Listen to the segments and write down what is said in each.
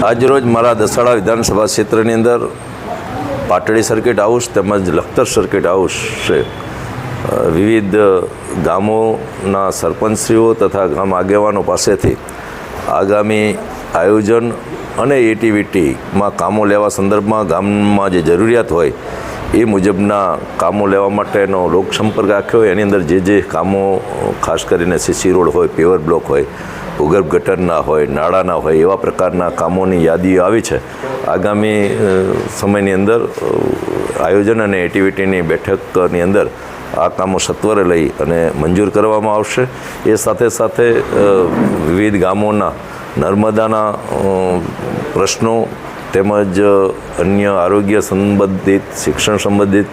આજરોજ મારા દસાડા વિધાનસભા ક્ષેત્રની અંદર પાટડી સર્કિટ હાઉસ તેમજ લખતર સર્કિટ હાઉસ વિવિધ ગામોના સરપંચશ્રીઓ તથા ગામ આગેવાનો પાસેથી આગામી આયોજન અને એટીવીટીમાં કામો લેવા સંદર્ભમાં ગામમાં જે જરૂરિયાત હોય એ મુજબના કામો લેવા માટેનો લોકસંપર્ક રાખ્યો. એની અંદર જે કામો ખાસ કરીને સીસી રોડ હોય, પેવર બ્લોક હોય, ભૂગર્ભ ગટરના હોય, નાળાના હોય, એવા પ્રકારના કામોની યાદીઓ આવી છે. આગામી સમયની અંદર આયોજન અને એટીવીટીની બેઠકની અંદર આ કામો સત્વરે લઈ અને મંજૂર કરવામાં આવશે. એ સાથે સાથે વિવિધ ગામોના નર્મદાના પ્રશ્નો તેમજ અન્ય આરોગ્ય સંબંધિત, શિક્ષણ સંબંધિત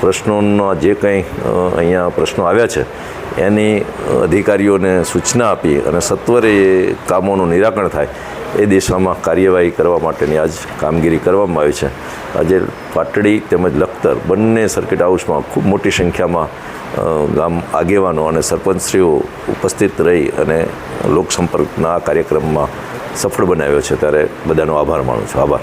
પ્રશ્નોના જે કંઈ અહીંયા પ્રશ્નો આવ્યા છે એની અધિકારીઓને સૂચના આપી અને સત્વરે એ કામોનું નિરાકરણ થાય એ દિશામાં કાર્યવાહી કરવા માટેની આજ કામગીરી કરવામાં આવી છે. આજે પાટડી તેમજ લખતર બંને સર્કિટ હાઉસમાં ખૂબ મોટી સંખ્યામાં ગામ આગેવાનો અને સરપંચશ્રીઓ ઉપસ્થિત રહી અને લોકસંપર્કના આ કાર્યક્રમમાં સફળ બનાવ્યો છે. ત્યારે બધાનો આભાર માનું છું. આભાર.